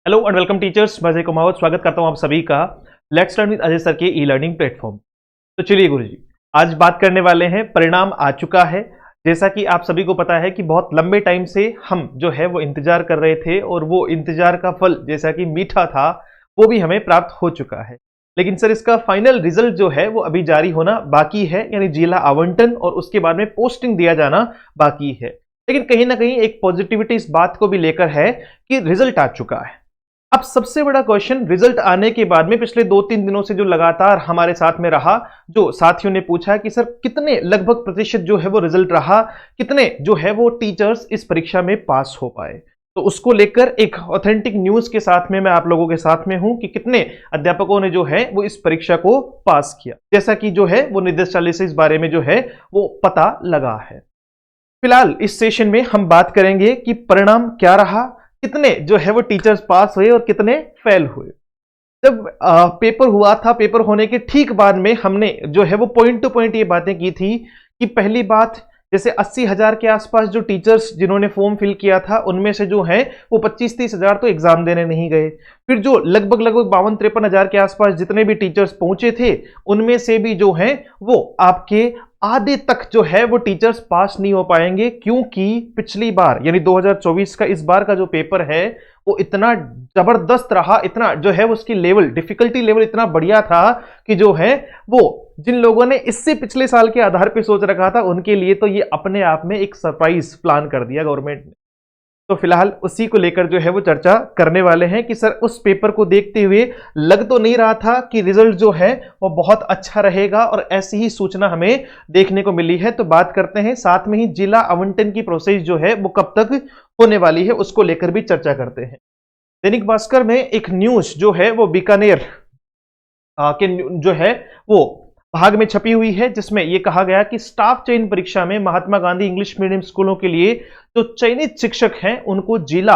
Hello and welcome teachers, मैं अजय कुमावत स्वागत करता हूं आप सभी का let's learn with Ajay sir के ई लर्निंग प्लेटफॉर्म। तो चलिए गुरुजी, आज बात करने वाले हैं, परिणाम आ चुका है। जैसा कि आप सभी को पता है कि बहुत लंबे टाइम से हम जो है वो इंतजार कर रहे थे और वो इंतजार का फल जैसा कि मीठा था वो भी हमें प्राप्त हो चुका है। लेकिन सर इसका फाइनल रिजल्ट जो है वो अभी जारी होना बाकी है, यानी जिला आवंटन और उसके बाद में पोस्टिंग दिया जाना बाकी है। लेकिन कहीं ना कहीं एक पॉजिटिविटी इस बात को भी लेकर है कि रिजल्ट आ चुका है। अब सबसे बड़ा क्वेश्चन, रिजल्ट आने के बाद में पिछले 2-3 दिनों से जो लगातार हमारे साथ में रहा, जो साथियों ने पूछा कि सर कितने लगभग प्रतिशत जो है वो रिजल्ट रहा, कितने जो है वो टीचर्स इस परीक्षा में पास हो पाए, तो उसको लेकर एक ऑथेंटिक न्यूज के साथ में मैं आप लोगों के साथ में हूं कि कितने अध्यापकों ने जो है वो इस परीक्षा को पास किया, जैसा कि जो है वो निदेशालय से इस बारे में जो है वो पता लगा है। फिलहाल इस सेशन में हम बात करेंगे कि परिणाम क्या रहा, कितने जो है वो टीचर्स पास हुए और कितने फेल हुए। जब पेपर हुआ था, पेपर होने के ठीक बाद में हमने जो है वो पॉइंट टू पॉइंट ये बातें की थी कि पहली बात, जैसे 80,000 के आसपास जो टीचर्स जिन्होंने फॉर्म फिल किया था उनमें से जो है वो 25-30 हजार तो एग्जाम देने नहीं गए। फिर जो लगभग 52-53 हजार के आसपास जितने भी टीचर्स पहुंचे थे उनमें से भी जो है वो आपके आधे तक जो है वो टीचर्स पास नहीं हो पाएंगे, क्योंकि पिछली बार यानी 2024 का इस बार का जो पेपर है वो इतना जबरदस्त रहा, इतना जो है उसकी लेवल, डिफिकल्टी लेवल इतना बढ़िया था कि जो है वो जिन लोगों ने इससे पिछले साल के आधार पे सोच रखा था उनके लिए तो ये अपने आप में एक सरप्राइज प्लान कर दिया गवर्नमेंट ने। तो फिलहाल उसी को लेकर जो है वो चर्चा करने वाले हैं कि सर उस पेपर को देखते हुए लग तो नहीं रहा था कि रिजल्ट जो है वो बहुत अच्छा रहेगा, और ऐसी ही सूचना हमें देखने को मिली है। तो बात करते हैं, साथ में ही जिला आवंटन की प्रोसेस जो है वो कब तक होने वाली है उसको लेकर भी चर्चा करते हैं। दैनिक भास्कर में एक न्यूज जो है वो बीकानेर के जो है वो भाग में छपी हुई है, जिसमें यह कहा गया कि स्टाफ चयन परीक्षा में महात्मा गांधी इंग्लिश मीडियम स्कूलों के लिए जो चयनित शिक्षक हैं उनको जिला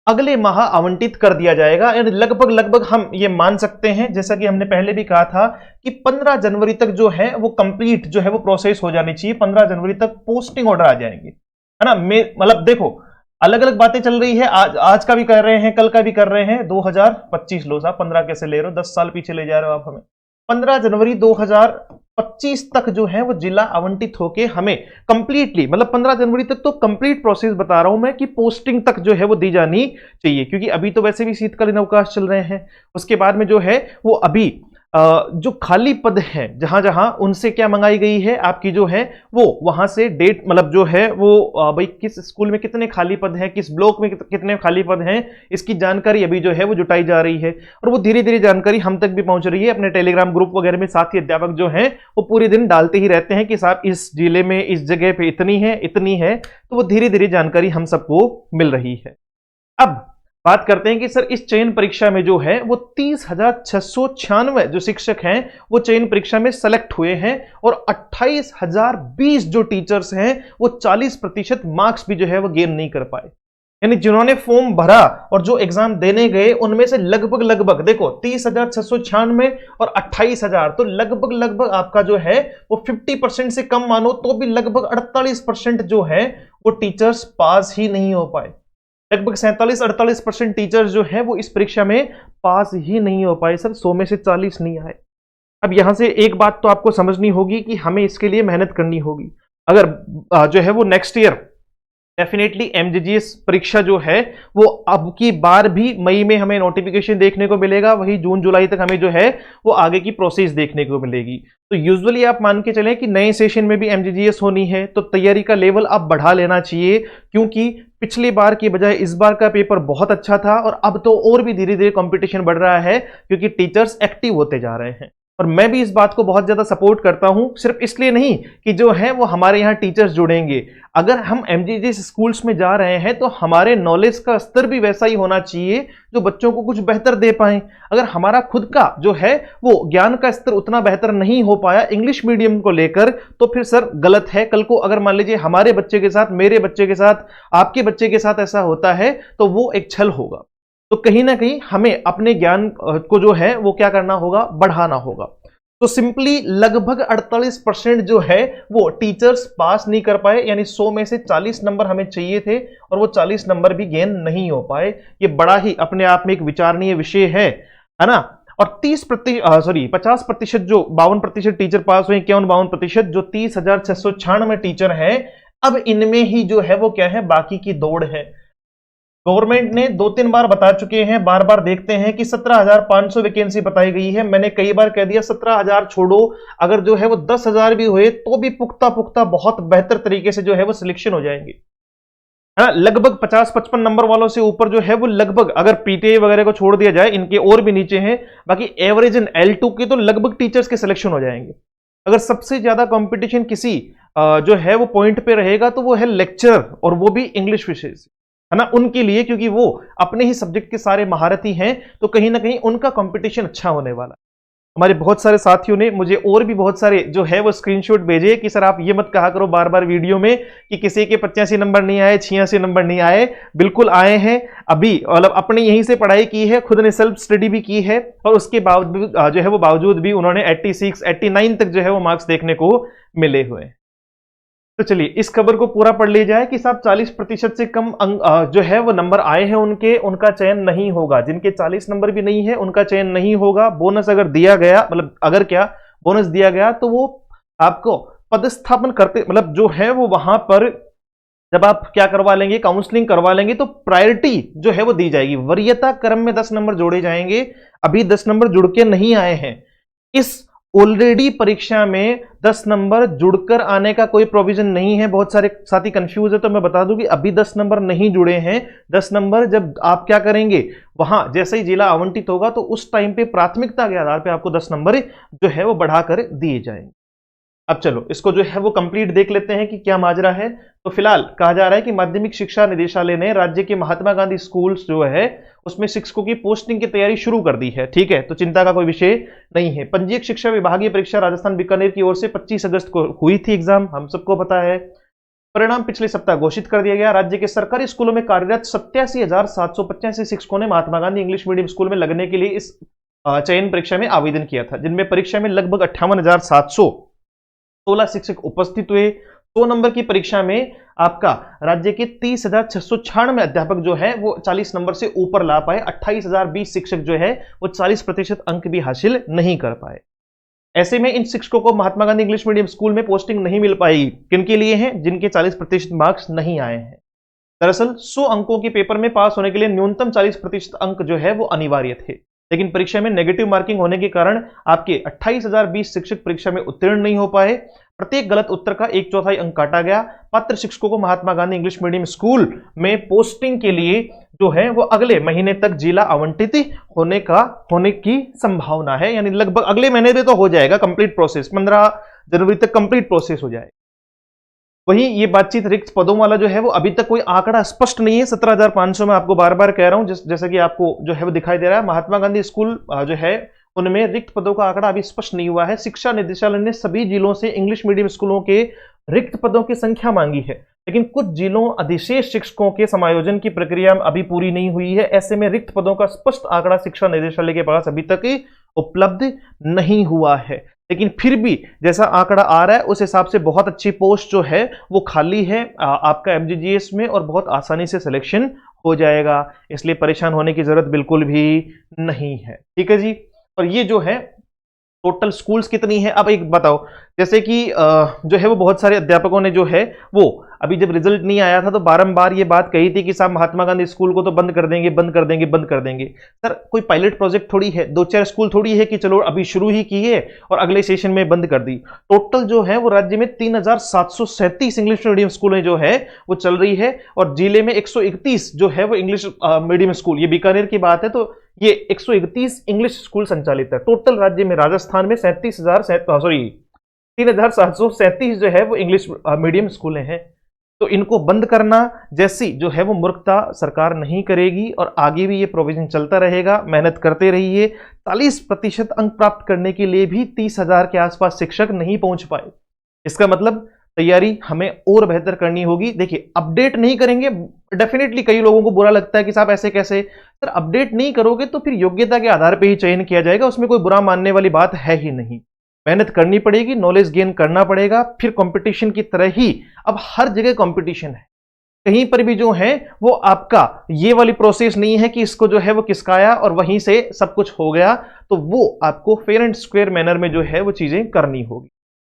अगले माह आवंटित कर दिया जाएगा। लगभग हम ये मान सकते हैं, जैसा कि हमने पहले भी कहा था कि 15 जनवरी तक जो है वो कंप्लीट जो है वो प्रोसेस हो जानी चाहिए। 15 जनवरी तक पोस्टिंग ऑर्डर आ जाएंगे, है ना। मतलब देखो, अलग अलग बातें चल रही है, आज का भी कर रहे हैं, कल का भी कर रहे हैं। 2025 लो साहब, 15 कैसे ले रहे हो, 10 साल पीछे ले जा रहे हो आप हमें। 15 जनवरी 2025 तक जो है वो जिला आवंटित होके हमें कंप्लीटली, मतलब 15 जनवरी तक तो कंप्लीट प्रोसेस बता रहा हूं मैं कि पोस्टिंग तक जो है वो दी जानी चाहिए, क्योंकि अभी तो वैसे भी शीतकालीन अवकाश चल रहे हैं। उसके बाद में जो है वो अभी जो खाली पद हैं जहां जहां उनसे क्या मंगाई गई है आपकी जो है वो वहां से डेट, मतलब जो है वो भाई किस स्कूल में कितने खाली पद हैं, किस ब्लॉक में कितने खाली पद हैं, इसकी जानकारी अभी जो है वो जुटाई जा रही है। और वो धीरे धीरे जानकारी हम तक भी पहुंच रही है अपने टेलीग्राम ग्रुप वगैरह में। साथ ही अध्यापक जो हैं वो पूरे दिन डालते ही रहते हैं कि साहब इस जिले में इस जगह पे इतनी है, तो वो धीरे धीरे जानकारी हम सबको मिल रही है। अब बात करते हैं कि सर इस चयन परीक्षा में जो है वो 30,696 जो शिक्षक हैं वो चयन परीक्षा में सेलेक्ट हुए हैं, और 28,020 जो टीचर्स हैं वो 40% मार्क्स भी जो है वो गेन नहीं कर पाए। यानी जिन्होंने फॉर्म भरा और जो एग्जाम देने गए उनमें से लगभग देखो 30,696 और 28,000, तो लगभग आपका जो है वो 50% से कम मानो तो भी लगभग 48% जो है वो टीचर्स पास ही नहीं हो पाए। लगभग 47-48% टीचर्स जो है वो इस परीक्षा में पास ही नहीं हो पाए। सर 100 में से 40 नहीं आए। अब यहां से एक बात तो आपको समझनी होगी कि हमें इसके लिए मेहनत करनी होगी। अगर जो है वो नेक्स्ट ईयर डेफिनेटली एमजीजीएस परीक्षा जो है वो अब की बार भी मई में हमें नोटिफिकेशन देखने को मिलेगा, वही जून जुलाई तक हमें जो है वो आगे की प्रोसेस देखने को मिलेगी। तो यूजुअली आप मान के चलें कि नए सेशन में भी एमजीजीएस होनी है तो तैयारी का लेवल आप बढ़ा लेना चाहिए, क्योंकि पिछली बार की बजाय इस बार का पेपर बहुत अच्छा था और अब तो और भी धीरे धीरे कंपटीशन बढ़ रहा है, क्योंकि टीचर्स एक्टिव होते जा रहे हैं। और मैं भी इस बात को बहुत ज्यादा सपोर्ट करता हूं, सिर्फ इसलिए नहीं कि जो है वो हमारे यहाँ टीचर्स जुड़ेंगे। अगर हम एमजीजीएस स्कूल्स में जा रहे हैं तो हमारे नॉलेज का स्तर भी वैसा ही होना चाहिए जो बच्चों को कुछ बेहतर दे पाए। अगर हमारा खुद का जो है वो ज्ञान का स्तर उतना बेहतर नहीं हो पाया इंग्लिश मीडियम को लेकर, तो फिर सर गलत है। कल को अगर मान लीजिए हमारे बच्चे के साथ, मेरे बच्चे के साथ, आपके बच्चे के साथ ऐसा होता है तो वो एक छल होगा। तो कहीं ना कहीं हमें अपने ज्ञान को जो है वो क्या करना होगा, बढ़ाना होगा। तो सिंपली लगभग 48% जो है वो टीचर्स पास नहीं कर पाए, यानी 100 में से 40 नंबर हमें चाहिए थे और वो 40 नंबर भी गेन नहीं हो पाए। ये बड़ा ही अपने आप में एक विचारणीय विषय है ना। और 50% जो 52% टीचर पास हुए, 52% जो 30,696 टीचर हैं, अब इनमें ही जो है वो क्या है, बाकी की दौड़ है। गवर्नमेंट ने 2-3 बार बता चुके हैं, बार बार देखते हैं कि 17,500 वैकेंसी बताई गई है। मैंने कई बार कह दिया 17,000 छोड़ो, अगर जो है वो 10,000 भी हुए तो भी पुख्ता बहुत बेहतर तरीके से जो है वो सिलेक्शन हो जाएंगे, है ना। लगभग 50-55 नंबर वालों से ऊपर जो है वो लगभग, अगर पीटीए वगैरह को छोड़ दिया जाए, इनके और भी नीचे हैं, बाकी एवरेज इन L2 के तो लगभग टीचर्स के सिलेक्शन हो जाएंगे। अगर सबसे ज्यादा कंपटीशन किसी जो है वो पॉइंट पे रहेगा तो वो है लेक्चर, और वो भी इंग्लिश विषय से, है ना, उनके लिए, क्योंकि वो अपने ही सब्जेक्ट के सारे महारथी हैं, तो कहीं ना कहीं उनका कंपटीशन अच्छा होने वाला है। हमारे बहुत सारे साथियों ने मुझे और भी बहुत सारे जो है वो स्क्रीनशॉट भेजे कि सर आप ये मत कहा करो बार बार वीडियो में कि किसी के 85 नंबर नहीं आए, 86 नंबर नहीं आए। बिल्कुल आए हैं अभी, मतलब अपने यहीं से पढ़ाई की है, खुद ने सेल्फ स्टडी भी की है, और उसके बावजूद जो है वो बावजूद भी उन्होंने 86, 89 तक जो है वो मार्क्स देखने को मिले हुए। तो चलिए इस खबर को पूरा पढ़ लिया जाए कि साहब 40% से कम जो है वो नंबर आए हैं उनका चयन नहीं होगा। जिनके 40 नंबर भी नहीं है उनका चयन नहीं होगा। बोनस अगर दिया गया, मतलब अगर क्या बोनस दिया गया, तो वो आपको पदस्थापन करते, मतलब जो है वो वहां पर जब आप क्या करवा लेंगे, काउंसलिंग करवा लेंगे, तो प्रायोरिटी जो है वो दी जाएगी। वरीयता क्रम में 10 नंबर जोड़े जाएंगे। अभी 10 नंबर जुड़ के नहीं आए हैं। इस ऑलरेडी परीक्षा में 10 नंबर जुड़कर आने का कोई प्रोविजन नहीं है। बहुत सारे साथी कंफ्यूज है, तो मैं बता दूं कि अभी 10 नंबर नहीं जुड़े हैं। 10 नंबर जब आप क्या करेंगे, वहां जैसे ही जिला आवंटित होगा तो उस टाइम पे प्राथमिकता के आधार पे आपको 10 नंबर जो है वो बढ़ाकर दिए जाएंगे। अब चलो इसको जो है वो कंप्लीट देख लेते हैं कि क्या माजरा है। तो फिलहाल कहा जा रहा है कि माध्यमिक शिक्षा निदेशालय ने राज्य के महात्मा गांधी स्कूल्स जो है उसमें शिक्षकों की पोस्टिंग की तैयारी शुरू कर दी है। ठीक है, तो चिंता का कोई विषय नहीं है। पंजीयक शिक्षा विभागीय परीक्षा राजस्थान बीकानेर की ओर से 25 अगस्त को हुई थी एग्जाम, हम सबको पता है। परिणाम पिछले सप्ताह घोषित कर दिया गया। राज्य के सरकारी स्कूलों में कार्यरत 87,785 शिक्षकों ने Mahatma Gandhi English medium school में लगने के लिए इस चयन परीक्षा में आवेदन किया था, जिनमें परीक्षा में लगभग 58,716 शिक्षक उपस्थित हुए। 100 नंबर की परीक्षा में आपका राज्य के 30,696 अध्यापक जो है वो 40 नंबर से ऊपर ला पाए। 28,020 शिक्षक जो है वो 40% अंक भी हासिल नहीं कर पाए। ऐसे में इन शिक्षकों को Mahatma Gandhi English medium school में पोस्टिंग नहीं मिल पाएगी। किनके लिए है? जिनके 40% मार्क्स नहीं आए हैं। दरअसल 100 अंकों के पेपर में पास होने के लिए न्यूनतम 40% अंक जो है वो अनिवार्य थे, लेकिन परीक्षा में नेगेटिव मार्किंग होने के कारण आपके 28,020 शिक्षक परीक्षा में उत्तीर्ण नहीं हो पाए। प्रत्येक गलत उत्तर का 1/4 अंक काटा गया। पात्र शिक्षकों को Mahatma Gandhi English medium school में पोस्टिंग के लिए जो है वो अगले महीने तक जिला आवंटित होने की संभावना है, यानी लगभग अगले महीने में तो हो जाएगा कंप्लीट प्रोसेस, 15 जनवरी तक कंप्लीट प्रोसेस हो जाएगा। वहीं ये बातचीत रिक्त पदों वाला जो है वो अभी तक कोई आंकड़ा स्पष्ट नहीं है। 17,500 में आपको बार बार कह रहा हूं, जैसा कि आपको जो है वो दिखाई दे रहा है। महात्मा गांधी स्कूल जो है उनमें रिक्त पदों का आंकड़ा अभी स्पष्ट नहीं हुआ है। शिक्षा निदेशालय ने सभी जिलों से इंग्लिश मीडियम स्कूलों के रिक्त पदों की संख्या मांगी है, लेकिन कुछ जिलों अधिशेष शिक्षकों के समायोजन की प्रक्रिया अभी पूरी नहीं हुई है। ऐसे में रिक्त पदों का स्पष्ट आंकड़ा शिक्षा निदेशालय के पास अभी तक उपलब्ध नहीं हुआ है। लेकिन फिर भी जैसा आंकड़ा आ रहा है उस हिसाब से बहुत अच्छी पोस्ट जो है वो खाली है आपका एमजीजीएस में, और बहुत आसानी से सिलेक्शन हो जाएगा, इसलिए परेशान होने की जरूरत बिल्कुल भी नहीं है। ठीक है जी। और ये जो है टोटल स्कूल्स कितनी है, अब एक बताओ, जैसे कि जो है वो बहुत सारे अध्यापकों ने जो है वो अभी जब रिजल्ट नहीं आया था तो बारंबार ये बात कही थी कि साहब महात्मा गांधी स्कूल को तो बंद कर देंगे, बंद कर देंगे, बंद कर देंगे। सर कोई पायलट प्रोजेक्ट थोड़ी है, 2-4 स्कूल थोड़ी है कि चलो अभी शुरू ही की है और अगले सेशन में बंद कर दी। टोटल जो है वो राज्य में 3,737 इंग्लिश मीडियम स्कूलें जो है वो चल रही है, और जिले में 131 जो है वो इंग्लिश मीडियम स्कूल, ये बीकानेर की बात है, तो ये 131 इंग्लिश स्कूल संचालित है। टोटल राज्य में राजस्थान में 3,737 जो है वो इंग्लिश मीडियम स्कूलें हैं। तो इनको बंद करना जैसी जो है वो मूर्खता सरकार नहीं करेगी, और आगे भी ये प्रोविजन चलता रहेगा। मेहनत करते रहिए। 40% अंक प्राप्त करने के लिए भी 30,000 के आसपास शिक्षक नहीं पहुंच पाए। इसका मतलब तैयारी हमें और बेहतर करनी होगी। देखिए अपडेट नहीं करेंगे, डेफिनेटली कई लोगों को बुरा लगता है कि साहब ऐसे कैसे, सर अपडेट नहीं करोगे तो फिर योग्यता के आधार पर ही चयन किया जाएगा, उसमें कोई बुरा मानने वाली बात है ही नहीं। मेहनत करनी पड़ेगी, नॉलेज गेन करना पड़ेगा। फिर कंपटीशन की तरह ही अब हर जगह कंपटीशन है, कहीं पर भी जो है वो आपका ये वाली प्रोसेस नहीं है कि इसको जो है वो किसकाया और वहीं से सब कुछ हो गया। तो वो आपको फेयर एंड स्क्वेयर मैनर में जो है वो चीजें करनी होगी।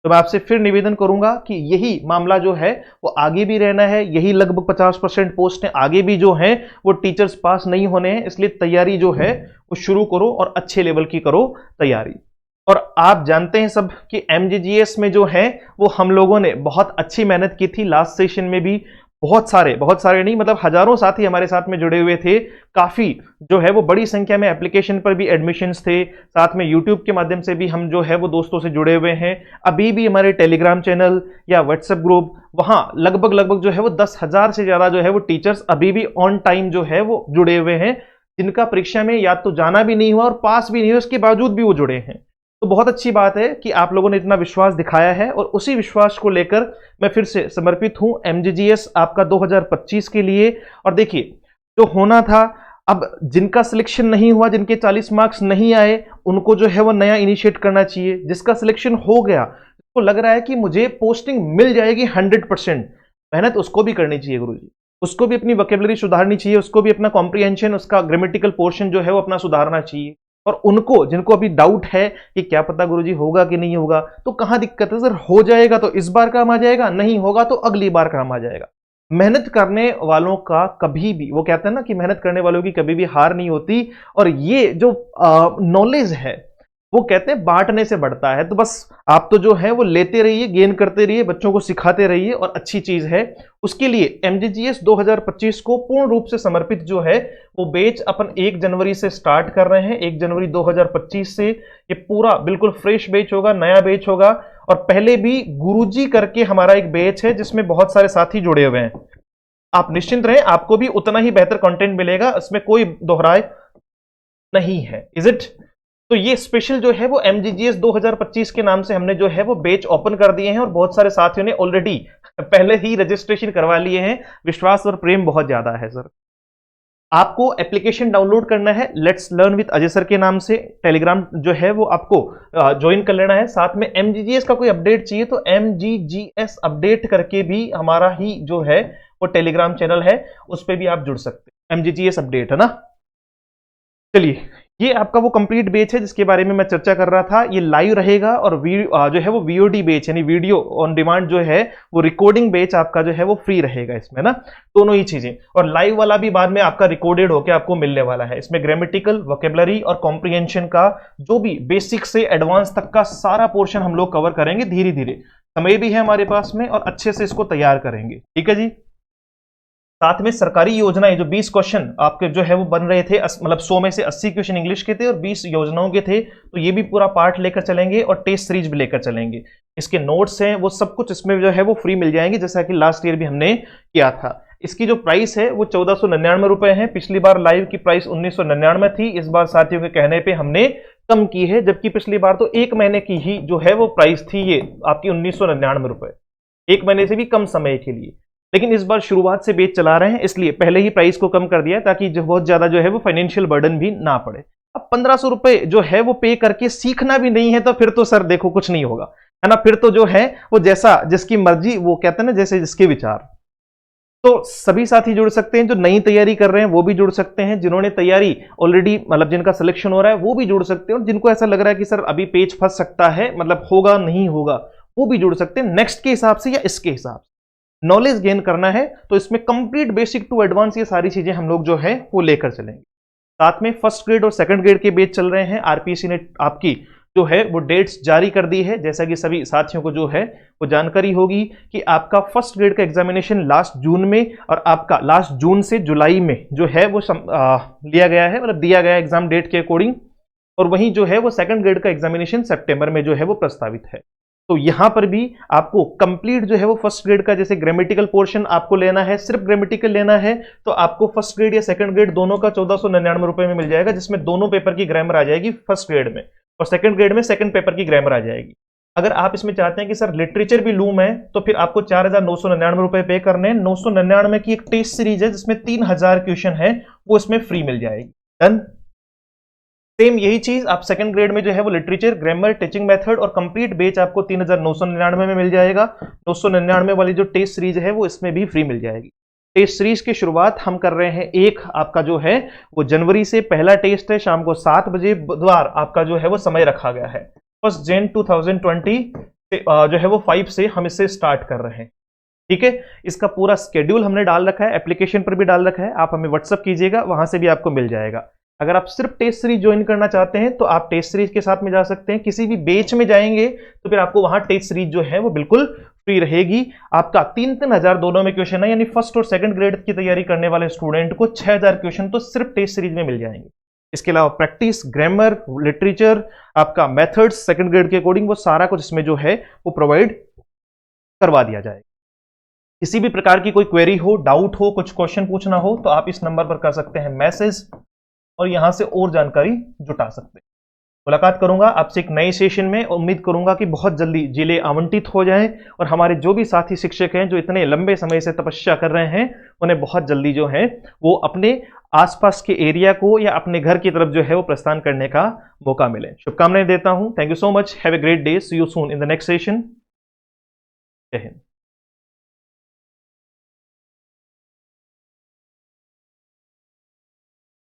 तो मैं आपसे फिर निवेदन करूंगा कि यही मामला जो है वो आगे भी रहना है। यही लगभग 50% पोस्ट है, आगे भी जो है वो टीचर्स पास नहीं होने हैं। इसलिए तैयारी जो है वो शुरू करो और अच्छे लेवल की करो तैयारी। और आप जानते हैं सब कि एमजीजीएस में जो है वो हम लोगों ने बहुत अच्छी मेहनत की थी। लास्ट सेशन में भी बहुत सारे नहीं मतलब हजारों साथी हमारे साथ में जुड़े हुए थे। काफी जो है वो बड़ी संख्या में एप्लीकेशन पर भी एडमिशन्स थे। साथ में यूट्यूब के माध्यम से भी हम जो है वो दोस्तों से जुड़े हुए हैं। अभी भी हमारे टेलीग्राम चैनल या व्हाट्सएप ग्रुप, वहां लगभग जो है वो 10,000 से ज्यादा जो है वो टीचर्स अभी भी ऑन टाइम जो है वो जुड़े हुए हैं, जिनका परीक्षा में या तो जाना भी नहीं हुआ और पास भी नहीं हुआ, उसके बावजूद भी वो जुड़े हैं। तो बहुत अच्छी बात है कि आप लोगों ने इतना विश्वास दिखाया है और उसी विश्वास को लेकर मैं फिर से समर्पित हूं एमजीजीएस आपका 2025 के लिए। और देखिए जो होना था, अब जिनका सिलेक्शन नहीं हुआ, जिनके 40 मार्क्स नहीं आए, उनको जो है वो नया इनिशिएट करना चाहिए। जिसका सिलेक्शन हो गया, उसको लग रहा है कि मुझे पोस्टिंग मिल जाएगी 100%, मेहनत उसको भी करनी चाहिए गुरुजी। उसको भी अपनी वोकैबुलरी सुधारनी चाहिए, उसको भी अपना कॉम्प्रिहेंशन, उसका ग्रामेटिकल पोर्शन जो है वो अपना सुधारना चाहिए। और उनको जिनको अभी डाउट है कि क्या पता गुरुजी होगा कि नहीं होगा, तो कहां दिक्कत है सर? हो जाएगा तो इस बार काम आ जाएगा, नहीं होगा तो अगली बार काम आ जाएगा। मेहनत करने वालों का कभी भी, वो कहते हैं ना कि मेहनत करने वालों की कभी भी हार नहीं होती। और ये जो नॉलेज है वो कहते हैं बांटने से बढ़ता है। तो बस आप तो जो है वो लेते रहिए, गेन करते रहिए, बच्चों को सिखाते रहिए और अच्छी चीज है। उसके लिए एमजीजीएस 2025 को पूर्ण रूप से समर्पित जो है वो बैच अपन 1 जनवरी से स्टार्ट कर रहे हैं। 1 जनवरी 2025 से ये पूरा बिल्कुल फ्रेश बैच होगा, नया बैच होगा। और पहले भी गुरुजी करके हमारा एक बैच है जिसमें बहुत सारे साथी जुड़े हुए हैं। आप निश्चिंत रहें, आपको भी उतना ही बेहतर कंटेंट मिलेगा, इसमें कोई दोहराए नहीं है। Is it? तो ये स्पेशल जो है वो एमजीजीएस 2025 के नाम से हमने जो है वो बैच ओपन कर दिए हैं और बहुत सारे साथियों ने ऑलरेडी पहले ही रजिस्ट्रेशन करवा लिए हैं। विश्वास और प्रेम बहुत ज्यादा है सर। आपको एप्लीकेशन डाउनलोड करना है let's learn with Ajay sir के नाम से। टेलीग्राम जो है वो आपको ज्वाइन कर लेना है। साथ में एमजीजीएस का कोई अपडेट चाहिए तो एमजीजीएस अपडेट करके भी हमारा ही जो है वो टेलीग्राम चैनल है, उस पर भी आप जुड़ सकते हैं। एमजीजीएस अपडेट है ना। चलिए, ये आपका वो कंप्लीट बैच है जिसके बारे में मैं चर्चा कर रहा था। ये लाइव रहेगा और जो है वो वीओडी बैच यानी वीडियो ऑन डिमांड जो है वो रिकॉर्डिंग बैच आपका जो है वो फ्री रहेगा इसमें ना, दोनों ही चीजें। और लाइव वाला भी बाद में आपका रिकॉर्डेड होकर आपको मिलने वाला है। इसमें ग्रामेटिकल, वोकैबुलरी और कॉम्प्रिहेंशन का जो भी बेसिक से एडवांस तक का सारा पोर्शन हम लोग कवर करेंगे धीरे धीरे। समय भी है हमारे पास में और अच्छे से इसको तैयार करेंगे। ठीक है जी। साथ में सरकारी योजनाएं जो 20 क्वेश्चन आपके जो है वो बन रहे थे, मतलब 100 में से 80 क्वेश्चन इंग्लिश के थे और 20 योजनाओं के थे, तो ये भी पूरा पार्ट लेकर चलेंगे और टेस्ट सीरीज भी लेकर चलेंगे। इसके नोट्स हैं वो सब कुछ इसमें जो है वो फ्री मिल जाएंगे, जैसा कि लास्ट ईयर भी हमने किया था। इसकी जो प्राइस है वो 1499 रुपए है। पिछली बार लाइव की प्राइस 1999 थी। इस बार साथियों के कहने पे हमने कम की है, जबकि पिछली बार तो 1 महीने की ही जो है वो प्राइस थी ये आपकी 1999 रुपए, 1 महीने से भी कम समय के लिए। लेकिन इस बार शुरुआत से बैच चला रहे हैं इसलिए पहले ही प्राइस को कम कर दिया है, ताकि जो बहुत ज्यादा जो है वो फाइनेंशियल बर्डन भी ना पड़े। अब 1500 रुपए जो है वो पे करके सीखना भी नहीं है तो फिर तो सर देखो कुछ नहीं होगा, है ना। फिर तो जो है वो जैसा जिसकी मर्जी, वो कहते हैं ना जैसे जिसके विचार। तो सभी साथी जुड़ सकते हैं, जो नई तैयारी कर रहे हैं वो भी जुड़ सकते हैं, जिन्होंने तैयारी ऑलरेडी मतलब जिनका सिलेक्शन हो रहा है वो भी जुड़ सकते हैं, और जिनको ऐसा लग रहा है कि सर अभी पेज फंस सकता है, मतलब होगा नहीं होगा, वो भी जुड़ सकते हैं नेक्स्ट के हिसाब से या इसके हिसाब से। नॉलेज गेन करना है तो इसमें कंप्लीट बेसिक टू एडवांस ये सारी चीजें हम लोग जो है वो लेकर चलेंगे। साथ में फर्स्ट ग्रेड और सेकंड ग्रेड के बैच चल रहे हैं। आरपीएससी ने आपकी जो है वो डेट्स जारी कर दी है, जैसा कि सभी साथियों को जो है वो जानकारी होगी कि आपका फर्स्ट ग्रेड का एग्जामिनेशन लास्ट जून में और आपका लास्ट जून से जुलाई में जो है वो लिया गया है, मतलब दिया गया एग्जाम डेट के अकॉर्डिंग। और वहीं जो है वो सेकंड ग्रेड का एग्जामिनेशन सितंबर में जो है वो प्रस्तावित है। तो यहां पर भी आपको कंप्लीट जो है वो फर्स्ट ग्रेड का, जैसे ग्रामेटिकल पोर्शन आपको लेना है, सिर्फ ग्रामेटिकल लेना है, तो आपको फर्स्ट ग्रेड या सेकंड ग्रेड दोनों का 1499 रुपए में मिल जाएगा, जिसमें दोनों पेपर की ग्रामर आ जाएगी फर्स्ट ग्रेड में, और सेकंड ग्रेड में सेकंड पेपर की ग्रामर आ जाएगी। अगर आप इसमें चाहते हैं कि सर लिटरेचर भी लूं मैं, तो फिर आपको 4999 रुपए पे करने हैं। 999 की एक टेस्ट सीरीज है जिसमें 3000 क्वेश्चन है, वो इसमें फ्री मिल जाएगी। डन। सेम यही चीज आप सेकंड ग्रेड में जो है वो लिटरेचर, ग्रामर, टीचिंग मेथड और कंप्लीट बैच आपको 3999 में मिल जाएगा। 999 वाली जो टेस्ट सीरीज है वो इसमें भी फ्री मिल जाएगी। टेस्ट सीरीज की शुरुआत हम कर रहे हैं एक आपका जो है वो जनवरी से, पहला टेस्ट है शाम को 7 बजे, बुधवार आपका जो है वो समय रखा गया है। 1 जन 2020 जो है वो 5 से हम इससे स्टार्ट कर रहे हैं। ठीक है, इसका पूरा स्केड्यूल हमने डाल रखा है, एप्लीकेशन पर भी डाल रखा है, आप हमें व्हाट्सअप कीजिएगा, वहां से भी आपको मिल जाएगा। अगर आप सिर्फ टेस्ट सीरीज ज्वाइन करना चाहते हैं तो आप टेस्ट सीरीज के साथ में जा सकते हैं। किसी भी बैच में जाएंगे तो फिर आपको वहां टेस्ट सीरीज जो है वो बिल्कुल फ्री रहेगी। आपका 3-3 हजार दोनों में क्वेश्चन है, यानी फर्स्ट और सेकंड ग्रेड की तैयारी करने वाले स्टूडेंट को 6000 क्वेश्चन तो सिर्फ टेस्ट सीरीज में मिल जाएंगे। इसके अलावा प्रैक्टिस, ग्रामर, लिटरेचर, आपका मेथड्स सेकंड ग्रेड के अकॉर्डिंग वो सारा कुछ इसमें जो है वो प्रोवाइड करवा दिया जाएगा। किसी भी प्रकार की कोई क्वेरी हो, डाउट हो, कुछ क्वेश्चन पूछना हो तो आप इस नंबर पर कर सकते हैं मैसेज और यहां से और जानकारी जुटा सकते हैं। मुलाकात करूंगा आपसे एक नए सेशन में। उम्मीद करूंगा कि बहुत जल्दी जिले आवंटित हो जाएं और हमारे जो भी साथी शिक्षक हैं जो इतने लंबे समय से तपस्या कर रहे हैं उन्हें बहुत जल्दी जो है वो अपने आसपास के एरिया को या अपने घर की तरफ जो है वो प्रस्थान करने का मौका मिले। शुभकामनाएं देता हूं। Thank you so much. Have a great day. See you soon in the next session. जय हिंद।